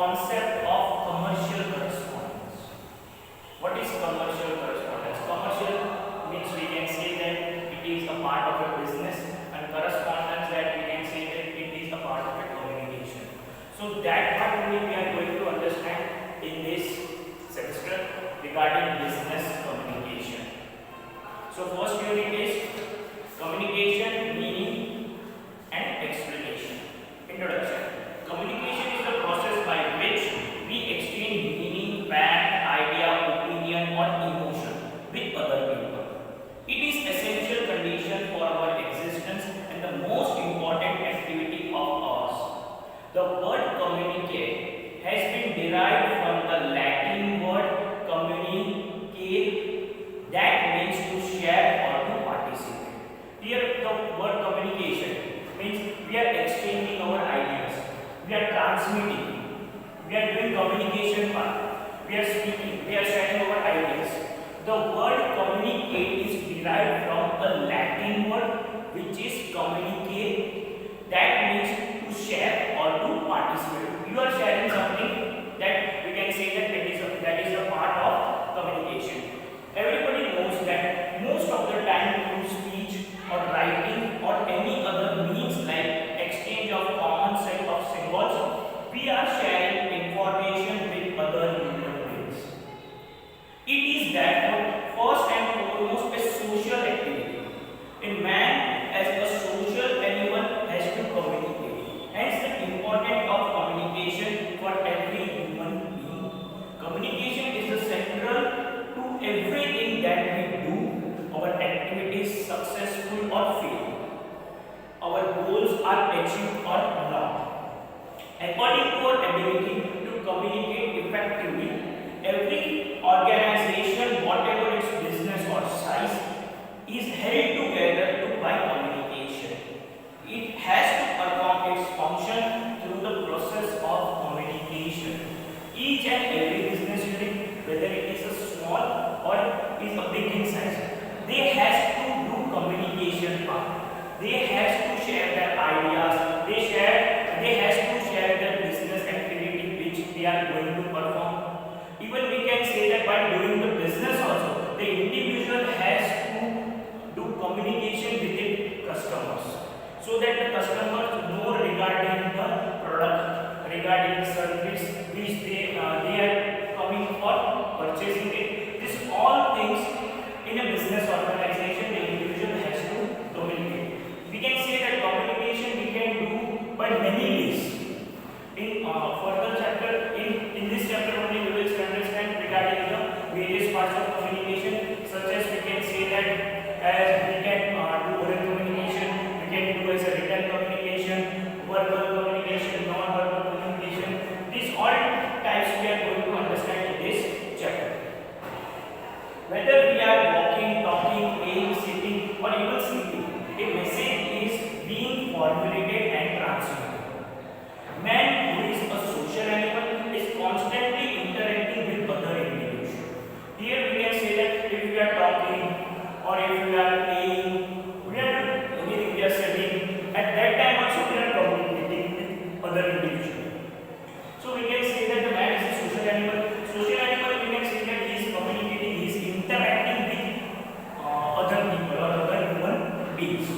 concept of commercial correspondence. What is commercial correspondence? Commercial means we can say that it is a part of a business, and correspondence that we can say that it is a part of a communication. So that part only we are going to understand in this semester regarding business communication. So first unit is communication, meaning and explanation. Introduction. Communication is the process by which we exchange meaning, fact, idea, opinion or emotion with other people. It is essential condition for our existence and the most important activity of ours. The word communicate has been derived from the Latin word communicare, that means to share or to participate. Here the word communication means we are exchanging our ideas, we are transmitting, we are doing communication part, we are speaking, we are sharing our ideas. The word communicate is derived from a Latin word which is communicare, that means to share or to participate. You are sharing something that we can say that is a part of communication. Everybody knows that most of the time through speech or writing or any other means like exchange of common set of symbols, we are sharing information with other human beings. It is therefore first and foremost a social activity. A man as a social animal has to communicate. Hence the importance of communication for every human being. Communication is the central to everything that we do, our activities successful or fail, our goals are achieved or not. According to our ability to communicate effectively, every organization, whatever its business or size, is held together by communication. It has to perform its function through the process of communication. Each and every business unit, whether it is a small or is a big in size, they has to do communication part. They has to share their ideas. They has to share their business activity which they are going to perform. Even we can say that by doing the business also, the individual has to do communication with the customers, so that the customers know regarding the product, regarding the service which they are coming for purchasing it. This all things in a business organization the individual has to communicate. We can say that communication we can do by many ways. In further chapter, in this chapter only we will understand regarding the various parts of communication, such as we can say that as we can do oral communication, we can do as a written communication, verbal communication, non-verbal communication. These all types we are going to understand in this chapter. Whether we are walking, talking, playing, sitting or even sleeping, a message is being formulated and transmitted. Man, who is a social animal, is constantly interacting with other individuals. Here we can say that if we are talking or if we are playing, we are doing anything, we are studying, at that time also we are communicating with other individuals. So we can say that the man is a social animal. Social animal, we can say that he is communicating, he is interacting with other people or other human beings.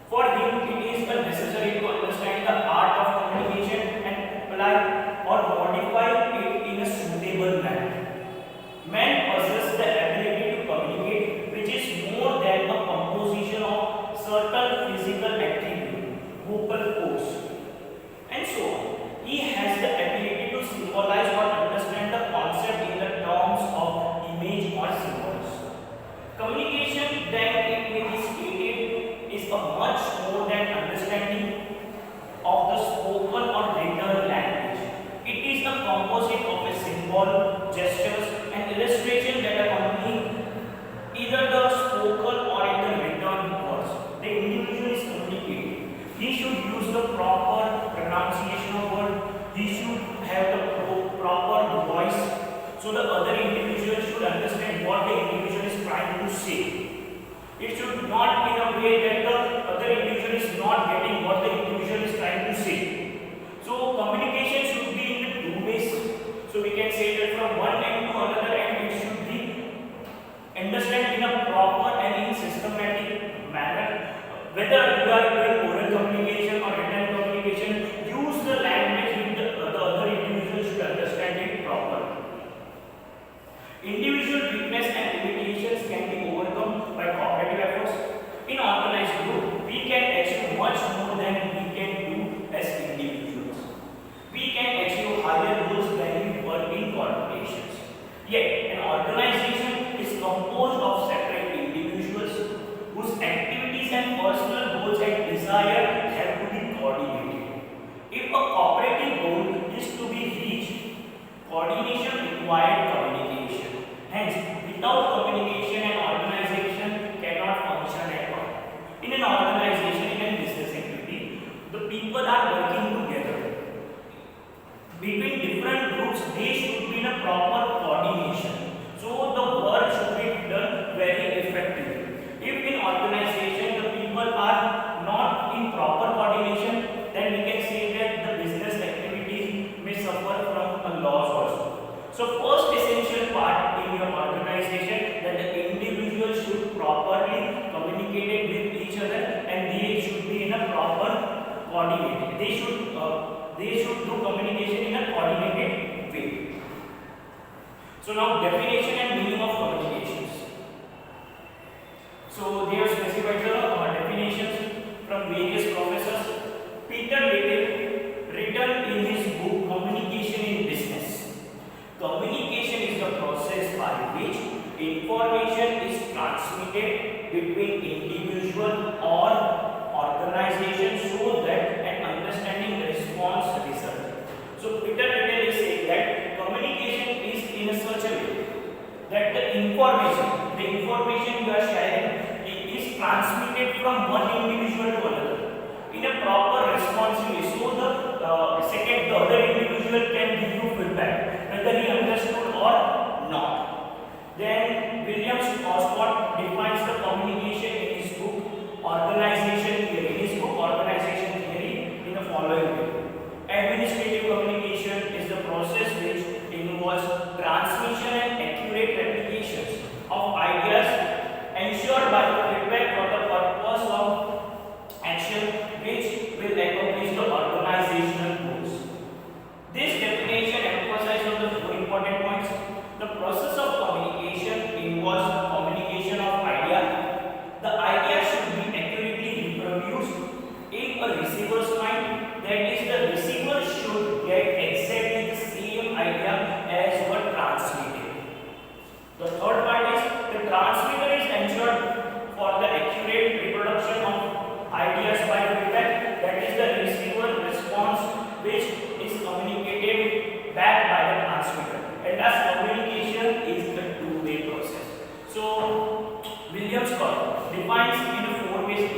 For him, it is necessary to understand the art of communication and apply or modify it in a suitable manner. Man possesses the ability to communicate, which is more than a composition of certain physical attributes, vocal cords, and so on. He has the ability to symbolize or understand the concept in the terms of image or symbols. Communication, then it may be stated, is a much more than understanding of the spoken or written language. It is a composite of a symbol, gestures, and illustration that accompany either the spoken or in the written words. The individual is communicating. He should use the proper pronunciation of word. He should have the proper voice, so the other individual should understand what the individual is trying to say. It should not be in a way that the other individual is not getting what the individual is trying to say. coordinate. They should do communication in a coordinated way. So now definition and meaning of communications. So they have specified the definitions from various professors. Peter Little, written in his book Communication in Business. Communication is the process by which information is transmitted between individual or organization so that an understanding response results. So Peter Little is saying that communication is in such a way that the information you are sharing is transmitted from one individual to another in a proper responsive way, so the other individual can give you feedback whether he understood or not. Then William Scott defines the communication in his book Organization Theory. In the following way: administrative communication is the process which involves transmission and accurate replications of ideas ensured by the feedback for the purpose of action which will accomplish the organizational goals. This definition emphasizes on the four important points. The process of communication involves the communication of idea. The idea should be accurately reproduced in a receiver's mind. That is, the receiver should get exactly the same idea as what transmitted. The third part is the transmitter is ensured for the accurate reproduction of ideas by feedback. That is the receiver response which is communicated back by the transmitter. And as communication is the two-way process. So William Scott defines in four ways.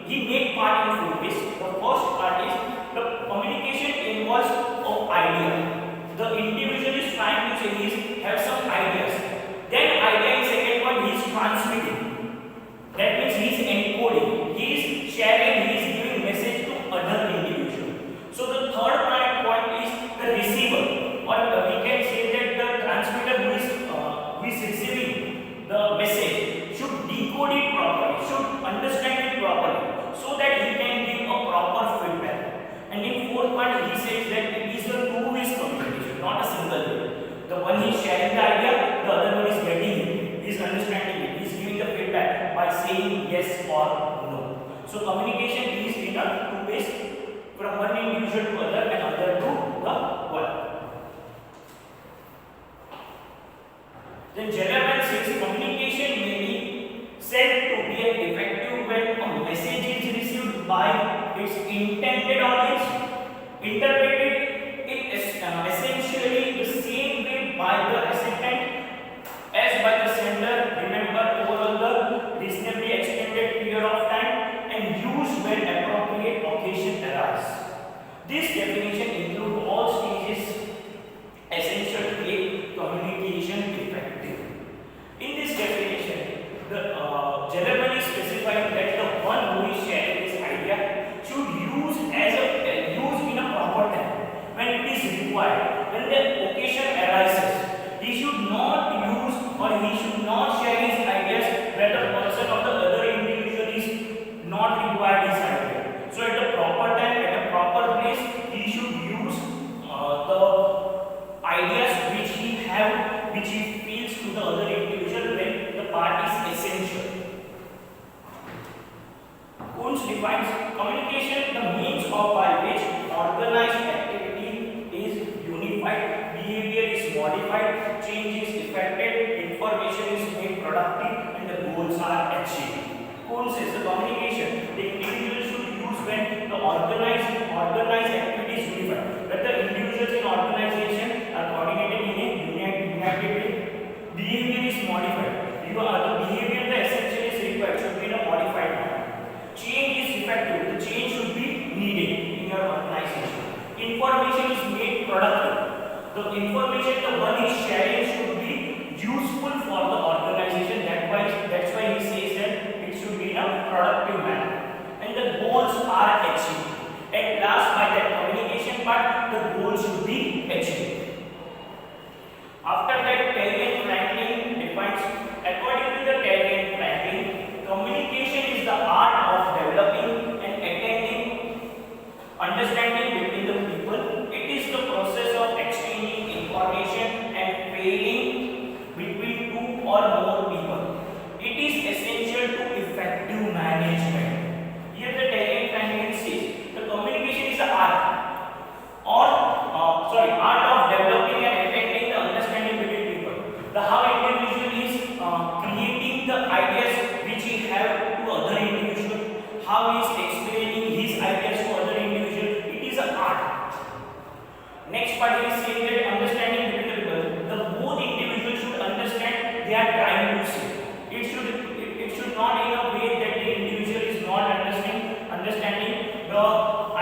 He make part in four ways. The first part is the communication involves of idea. The individual is trying to say he have some ideas. Then idea in second one he is transmitting. That means he is encoding. He is sharing. He is giving message to other individual. So the third point is the receiver, or we can say that the transmitter who is receiving the message should decode it properly, should understand it properly, so that he can give a proper feedback. And in fourth point he says that it is a two-way communication, not a single way. The one is sharing the idea, the other one is getting it, he is understanding it, he is giving the feedback by saying yes or no. So communication is in a two ways, from one individual to other and other to the world. Then Gellerman says communication may be said to be effective when a message is received by its intended audience, interpreted in essentially the same way by the recipient as by the sender, remember overall the reasonably extended period of time, and used when appropriate occasion arises. This definition includes all stages essential to make communication effective. In this definition, the Gellerman is specifying that the one who is sharing his idea should use in a proper time when it is required. When the occasion arises, he should not use or he should not share his ideas when the person or the other individual is not required his idea. So at the proper time, at a proper place, he should use the ideas which he feels to the other individual when the part is essential. Kuntz defines communication the means of by which organized activity is unified, behavior is modified, change is effected, information is made productive, and the goals are achieved. Kuntz says the communication the individual should use when the organized activity is unified. When the individuals in organization are coordinated in a united way, behavior is modified. The behavior the essential is required should be in a modified manner. Change is effective. The change should be needed in your organization. Information is made productive. The information the one is sharing should be useful for the organization. That's why he says that it should be in a productive manner. And the goals are achieved. At last, by that communication part, the goal should be achieved. After that, Terry and Franklin defines, according to the Terry and Franklin, communication is the art of developing and attaining part is saying that understanding between the people. The both individuals should understand they are trying to say. It should not in a way that the individual is not understanding the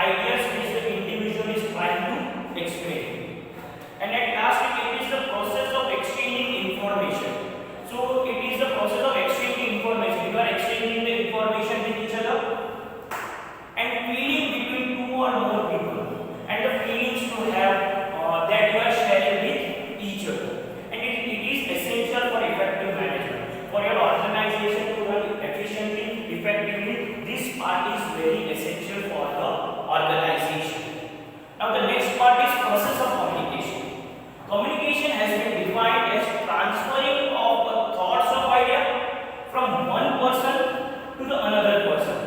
ideas which the individual is trying to explain. And at last it is the process of exchanging information. So it is the process of exchanging information. You are exchanging the information with each other and feeling between two or more people, and the feelings to have that you are sharing with each other. And it is essential for effective management. For your organization to run efficiently, effectively, this part is very essential for the organization. Now the next part is process of communication. Communication has been defined as transferring of the thoughts of idea from one person to the another person,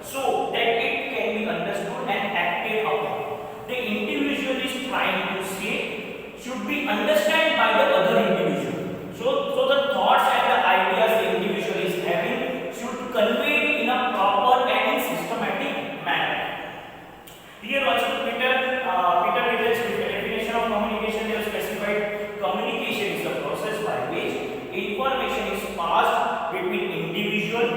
so that it can be understood and acted upon. The individual is trying to say should be understood by the other individual. So the thoughts and the ideas the individual is having should convey it in a proper and in systematic manner. Here also Peter Littl's definition of communication, they have specified communication is the process by which information is passed between individual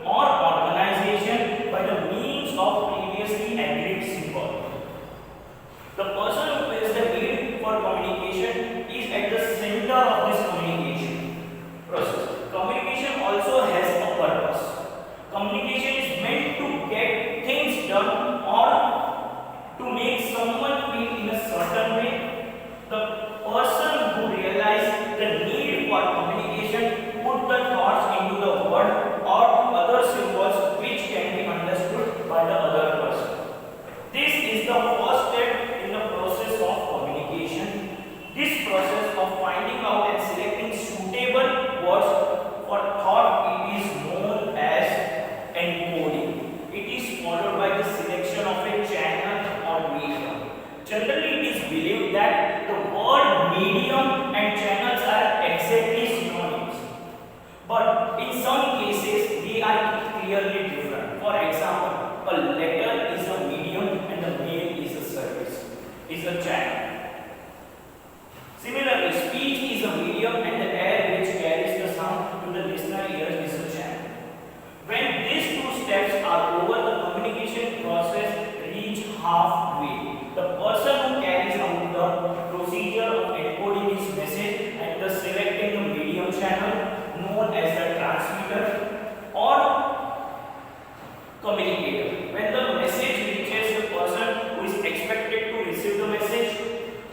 or organization by the means of previously agreed symbol. The person who is the need for communication is at the center of this communication process. Communication also has a purpose. Communication is meant to get things done or to make someone feel in a certain way. The person who realizes the need for communication put the thoughts into the word or other symbols which can be understood by the other person. This is the first step in the process of communication. This process of finding out and selecting suitable words for thought, it is known as encoding. It is followed by the selection of a channel or medium. Generally, it is believed that the word medium and channels are exactly synonyms, but in some cases they are clearly different. For example, a letter is a medium and the mail is a service, is a channel. Similarly, speech is a medium and the air which carries the sound to the listener ears is a channel. When these two steps are over, the communication process reach halfway. The person who carries out the procedure of encoding his message and the selecting the medium channel known as the transmitter or communicator. When the message reaches the person who is expected to receive the message,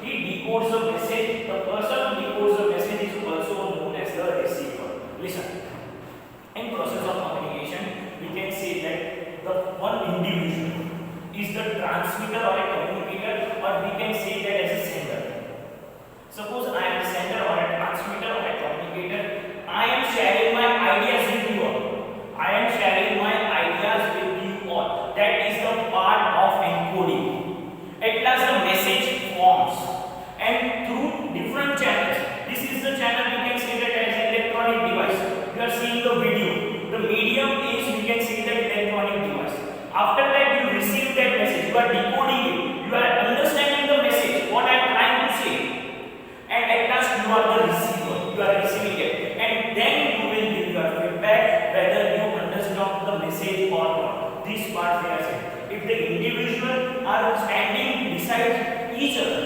he decodes the message. The person who decodes the message is also known as the receiver. Listen, in process of communication, we can say that the one individual is the transmitter or a communicator, or we can say that as a sender. Suppose I am a sender or a transmitter or a communicator. I am sharing my ideas with you all. I am sharing my ideas with you all. That is the part of encoding. At last the message forms, and through different channels. This is the channel, we can say that as an electronic device. You are seeing the video. The medium is, we can say that electronic device. After that you receive that message, you are decoding it, you are understanding the message, what I am trying to say, and at last you are the receiver, you are receiving it, and then you will give your feedback whether you understand the message or not. This part we are saying. If the individual are standing beside each other,